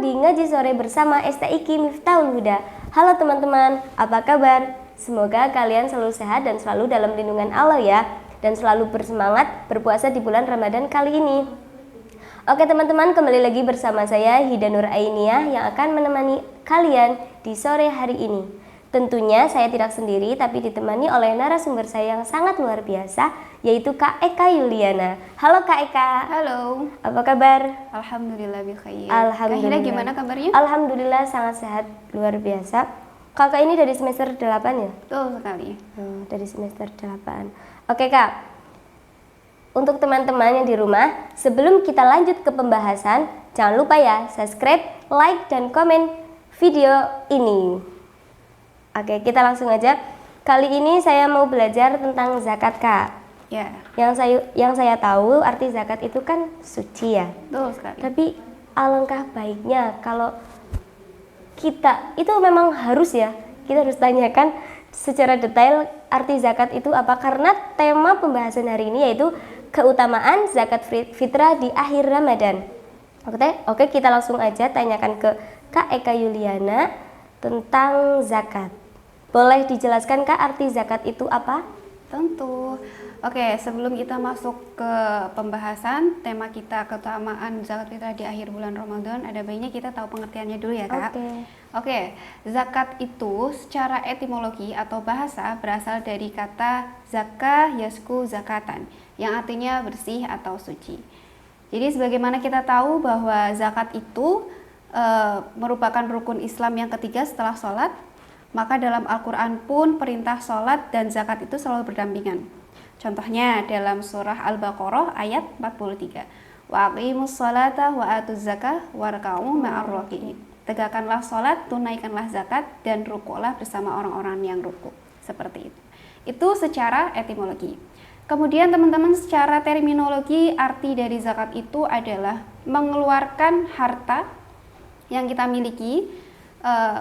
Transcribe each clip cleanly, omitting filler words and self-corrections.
datang di Ngaji Sore bersama STIQ Miftahul Huda. Halo teman-teman, apa kabar? Semoga kalian selalu sehat dan selalu dalam lindungan Allah ya, dan selalu bersemangat berpuasa di bulan Ramadan kali ini. Oke teman-teman, kembali lagi bersama saya Hida Nur Ainiyah yang akan menemani kalian di sore hari ini. Tentunya saya tidak sendiri, tapi ditemani oleh narasumber saya yang sangat luar biasa, yaitu Kak Eka Yuliana. Halo Kak Eka. Halo. Apa kabar? Alhamdulillah bikhair. Alhamdulillah. Kak Hida gimana kabarnya? Alhamdulillah sangat sehat, luar biasa. Kakak ini dari semester 8 ya? Betul sekali. Dari semester 8. Oke Kak, untuk teman-teman yang di rumah, sebelum kita lanjut ke pembahasan, jangan lupa ya subscribe, like, dan komen video ini. Oke, kita langsung aja. Kali ini saya mau belajar tentang zakat Kak. Ya. Yang saya tahu arti zakat itu kan suci ya. Betul sekali. Tapi alangkah baiknya kalau kita itu memang harus ya, kita harus tanyakan secara detail arti zakat itu apa, karena tema pembahasan hari ini yaitu keutamaan zakat fitrah di akhir Ramadan. Oke, kita langsung aja tanyakan ke Kak Eka Yuliana tentang zakat. Boleh dijelaskan Kak arti zakat itu apa? Tentu. Oke, sebelum kita masuk ke pembahasan tema kita keutamaan zakat fitrah di akhir bulan Ramadan, ada baiknya kita tahu pengertiannya dulu ya Kak. Oke, zakat itu secara etimologi atau bahasa berasal dari kata zakah yasku zakatan, yang artinya bersih atau suci. Jadi sebagaimana kita tahu bahwa zakat itu merupakan rukun Islam yang ketiga setelah sholat, maka dalam Al-Quran pun perintah sholat dan zakat itu selalu berdampingan. Contohnya dalam surah Al-Baqarah ayat 43. Wa aqimus sholata wa atuz zakah warka'u ma'ar raki'in. Tegakkanlah sholat, tunaikanlah zakat, dan rukuklah bersama orang-orang yang rukuk. Seperti itu. Itu secara etimologi. Kemudian teman-teman, secara terminologi, arti dari zakat itu adalah mengeluarkan harta yang kita miliki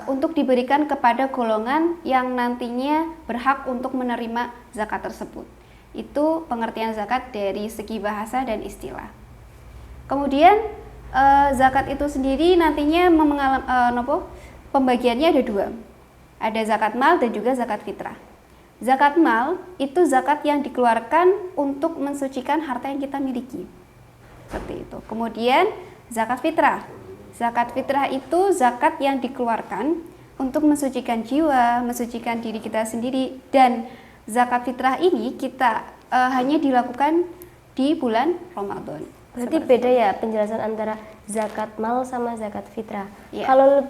untuk diberikan kepada golongan yang nantinya berhak untuk menerima zakat tersebut. Itu pengertian zakat dari segi bahasa dan istilah. Kemudian zakat itu sendiri nantinya pembagiannya ada dua. Ada zakat mal dan juga zakat fitrah. Zakat mal itu zakat yang dikeluarkan untuk mensucikan harta yang kita miliki. Seperti itu. Kemudian zakat fitrah. Zakat fitrah itu zakat yang dikeluarkan untuk mensucikan jiwa, mensucikan diri kita sendiri, dan zakat fitrah ini kita hanya dilakukan di bulan Ramadan. Berarti beda ya penjelasan antara zakat mal sama zakat fitrah. Ya. Kalau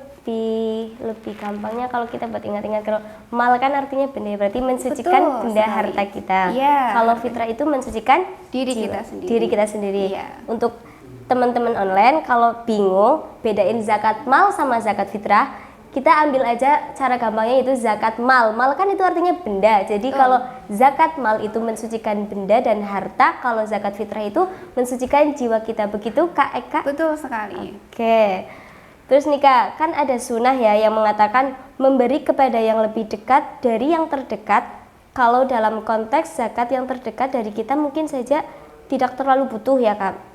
lebih gampangnya kalau kita buat ingat-ingat, kalau mal kan artinya benda, berarti mensucikan benda harta kita. Ya. Kalau fitrah itu mensucikan diri kita sendiri. Ya. Untuk teman-teman online kalau bingung bedain zakat mal sama zakat fitrah, kita ambil aja cara gampangnya itu zakat mal. Mal kan itu artinya benda. Jadi kalau zakat mal itu mensucikan benda dan harta, kalau zakat fitrah itu mensucikan jiwa kita. Begitu Kak Eka? Betul sekali. Oke. Terus nih Kak, kan ada sunnah ya yang mengatakan memberi kepada yang lebih dekat dari yang terdekat. Kalau dalam konteks zakat yang terdekat dari kita mungkin saja tidak terlalu butuh ya Kak.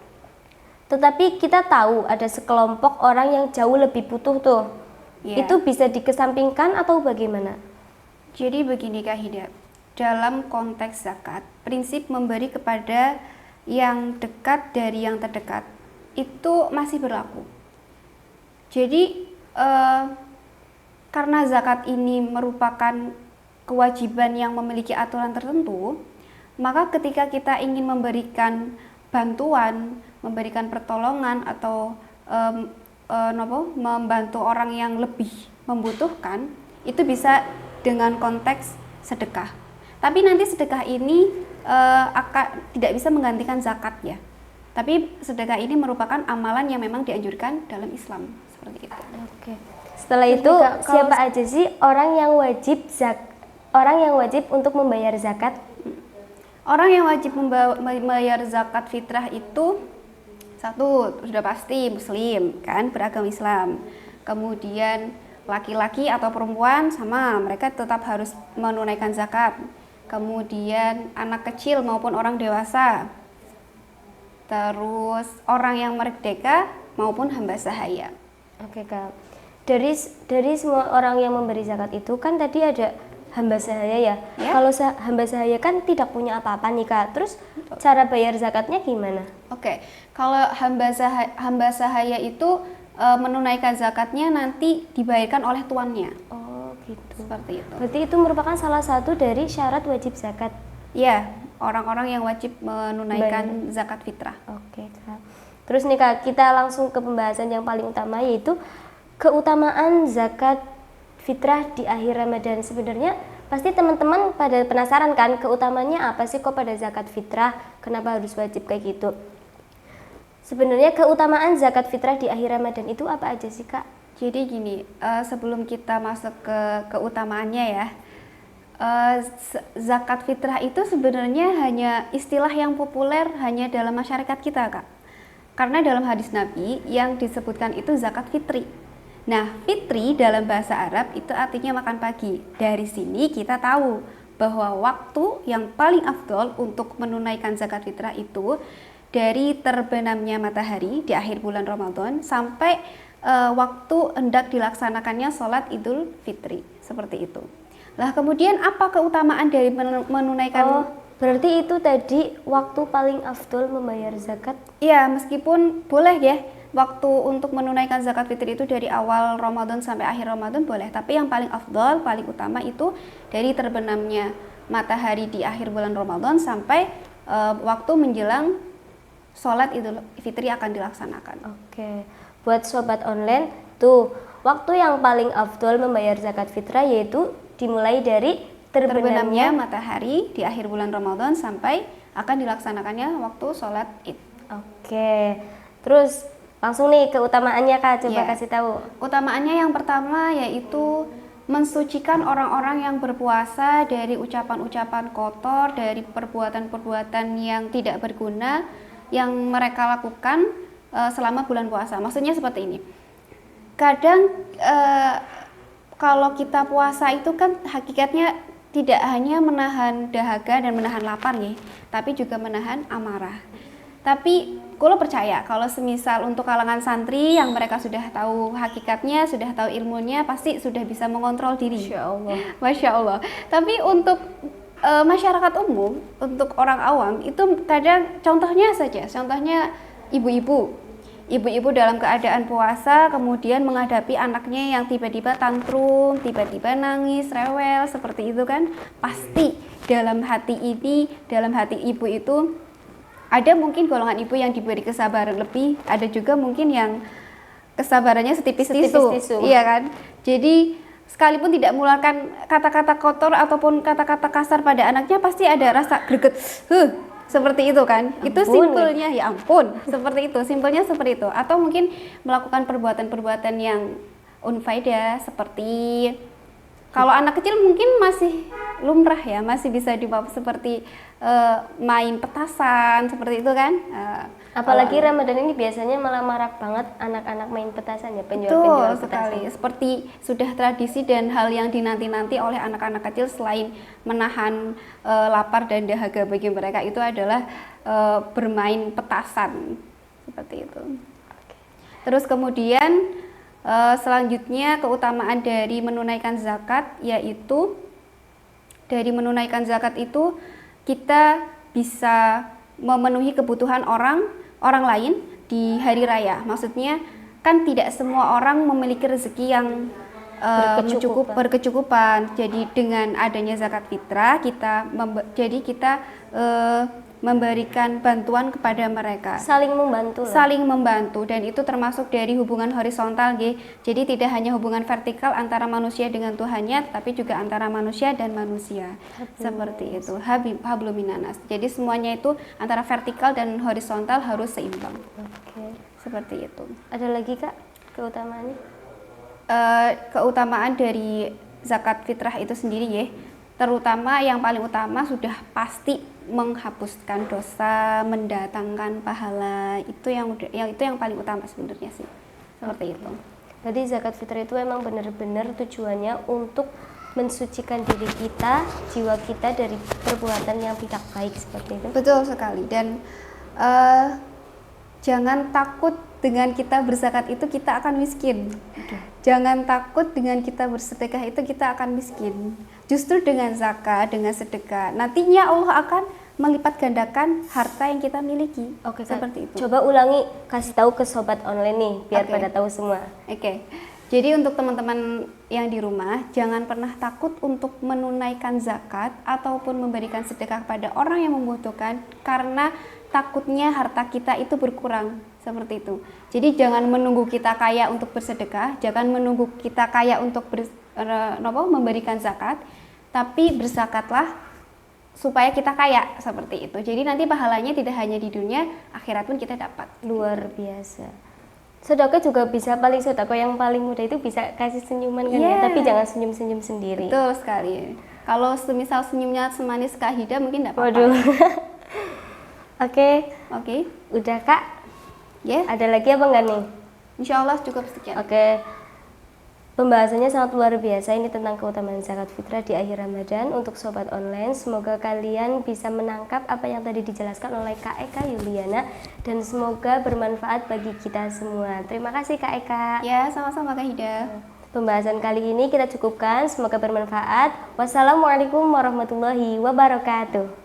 Tetapi kita tahu ada sekelompok orang yang jauh lebih butuh tuh. Yeah. Itu bisa dikesampingkan atau bagaimana? Jadi begini Kak Hida, dalam konteks zakat, prinsip memberi kepada yang dekat dari yang terdekat itu masih berlaku. Jadi karena zakat ini merupakan kewajiban yang memiliki aturan tertentu, maka ketika kita ingin memberikan bantuan, memberikan pertolongan atau membantu orang yang lebih membutuhkan, itu bisa dengan konteks sedekah. Tapi nanti sedekah ini tidak bisa menggantikan zakat ya. Tapi sedekah ini merupakan amalan yang memang dianjurkan dalam Islam, seperti itu. Oke. Setelah itu siapa aja sih orang yang wajib untuk membayar zakat? Orang yang wajib membayar zakat fitrah itu satu, sudah pasti muslim kan, beragama Islam. Kemudian laki-laki atau perempuan sama, mereka tetap harus menunaikan zakat. Kemudian anak kecil maupun orang dewasa. Terus orang yang merdeka maupun hamba sahaya. Oke Kak, dari semua orang yang memberi zakat itu kan tadi ada hamba sahaya ya. Kalau hamba sahaya kan tidak punya apa-apa nih Kak. Terus cara bayar zakatnya gimana? Oke, kalau hamba sahaya itu menunaikan zakatnya nanti dibayarkan oleh tuannya. Oh gitu. Seperti itu. Berarti itu merupakan salah satu dari syarat wajib zakat. Ya, orang-orang yang wajib menunaikan zakat fitrah. Oke Kak. Terus nih Kak, kita langsung ke pembahasan yang paling utama, yaitu keutamaan zakat fitrah di akhir Ramadan. Sebenarnya pasti teman-teman pada penasaran kan, keutamanya apa sih kok pada zakat fitrah, kenapa harus wajib kayak gitu. Sebenarnya keutamaan zakat fitrah di akhir Ramadan itu apa aja sih Kak? Jadi gini, sebelum kita masuk ke keutamaannya ya, zakat fitrah itu sebenarnya hanya istilah yang populer hanya dalam masyarakat kita Kak. Karena dalam hadis Nabi yang disebutkan itu zakat fitri. Nah, fitri dalam bahasa Arab itu artinya makan pagi. Dari sini kita tahu bahwa waktu yang paling afdol untuk menunaikan zakat fitrah itu dari terbenamnya matahari di akhir bulan Ramadan sampai waktu hendak dilaksanakannya sholat Idul Fitri. Seperti itu. Lah kemudian apa keutamaan dari menunaikan? Berarti itu tadi waktu paling afdol membayar zakat? Iya, meskipun boleh ya waktu untuk menunaikan zakat fitri itu dari awal Ramadan sampai akhir Ramadan boleh, tapi yang paling afdol, paling utama itu dari terbenamnya matahari di akhir bulan Ramadan sampai waktu menjelang sholat Idul Fitri akan dilaksanakan. Oke, buat sobat online tuh waktu yang paling afdol membayar zakat fitrah yaitu dimulai dari terbenamnya matahari di akhir bulan Ramadan sampai akan dilaksanakannya waktu sholat Id. Oke, terus langsung nih keutamaannya Kak, coba kasih tahu. Utamaannya yang pertama yaitu mensucikan orang-orang yang berpuasa dari ucapan-ucapan kotor, dari perbuatan-perbuatan yang tidak berguna yang mereka lakukan selama bulan puasa. Maksudnya seperti ini. Kadang kalau kita puasa itu kan hakikatnya tidak hanya menahan dahaga dan menahan lapar ya, tapi juga menahan amarah. Tapi kalau percaya kalau semisal untuk kalangan santri yang mereka sudah tahu hakikatnya, sudah tahu ilmunya, pasti sudah bisa mengontrol diri. Masya Allah. Masya Allah. Tapi untuk masyarakat umum, untuk orang awam itu kadang contohnya ibu-ibu dalam keadaan puasa kemudian menghadapi anaknya yang tiba-tiba tantrum, tiba-tiba nangis, rewel, seperti itu kan, pasti dalam hati ibu itu ada mungkin golongan ibu yang diberi kesabaran lebih, ada juga mungkin yang kesabarannya setipis tisu. Iya kan? Jadi sekalipun tidak mengeluarkan kata-kata kotor ataupun kata-kata kasar pada anaknya, pasti ada rasa greget. Seperti itu kan, itu simpelnya, ya ampun, seperti itu, simpelnya seperti itu. Atau mungkin melakukan perbuatan-perbuatan yang unfaedah, seperti kalau anak kecil mungkin masih lumrah ya, masih bisa dibawa seperti main petasan, seperti itu kan. Apalagi Ramadan ini biasanya malah marak banget anak-anak main petasan ya, penjual-penjual petasan. Sekali, seperti sudah tradisi dan hal yang dinanti-nanti oleh anak-anak kecil selain menahan lapar dan dahaga bagi mereka itu adalah bermain petasan, seperti itu. Terus kemudian selanjutnya keutamaan dari menunaikan zakat, yaitu dari menunaikan zakat itu kita bisa memenuhi kebutuhan orang lain di hari raya. Maksudnya kan tidak semua orang memiliki rezeki yang berkecukupan. Jadi dengan adanya zakat fitrah kita memberikan bantuan kepada mereka. Saling membantu dan itu termasuk dari hubungan horizontal G. Jadi tidak hanya hubungan vertikal antara manusia dengan Tuhannya, tapi juga antara manusia dan manusia. Seperti itu. Hablum minanas. Jadi semuanya itu antara vertikal dan horizontal harus seimbang. Oke. Seperti itu. Ada lagi Kak keutamaannya? Keutamaan dari zakat fitrah itu sendiri ya. Terutama yang paling utama sudah pasti menghapuskan dosa, mendatangkan pahala. Itu yang paling utama sebenarnya sih. Seperti itu. Jadi zakat fitrah itu emang benar-benar tujuannya untuk mensucikan diri kita, jiwa kita dari perbuatan yang tidak baik, seperti itu. Betul sekali. Dan jangan takut dengan kita berzakat itu kita akan miskin. Jangan takut dengan kita bersedekah itu kita akan miskin. Justru dengan zakat, dengan sedekah, nantinya Allah akan melipat gandakan harta yang kita miliki. Oke, seperti itu. Coba ulangi, kasih tahu ke sobat online nih, biar pada tahu semua. Oke. Jadi untuk teman-teman yang di rumah, jangan pernah takut untuk menunaikan zakat ataupun memberikan sedekah kepada orang yang membutuhkan, karena takutnya harta kita itu berkurang, seperti itu. Jadi jangan menunggu kita kaya untuk bersedekah, jangan menunggu kita kaya untuk memberikan zakat, tapi berzakatlah supaya kita kaya, seperti itu. Jadi nanti pahalanya tidak hanya di dunia, akhirat pun kita dapat. Luar biasa. Sedekah juga bisa, paling sedekah yang paling mudah itu bisa kasih senyuman kan ya, tapi jangan senyum-senyum sendiri. Betul sekali. Kalau semisal senyumnya semanis Kak Hida mungkin enggak apa-apa. Waduh. Oke. Udah Kak? Ya. Ada lagi apa enggak nih? Insya Allah cukup sekian. Oke. Pembahasannya sangat luar biasa, ini tentang keutamaan zakat fitrah di akhir Ramadan. Untuk sobat online, semoga kalian bisa menangkap apa yang tadi dijelaskan oleh Kak Eka Yuliana, dan semoga bermanfaat bagi kita semua. Terima kasih Kak Eka. Ya, sama-sama Kak Hida. Pembahasan kali ini kita cukupkan, semoga bermanfaat. Wassalamualaikum warahmatullahi wabarakatuh.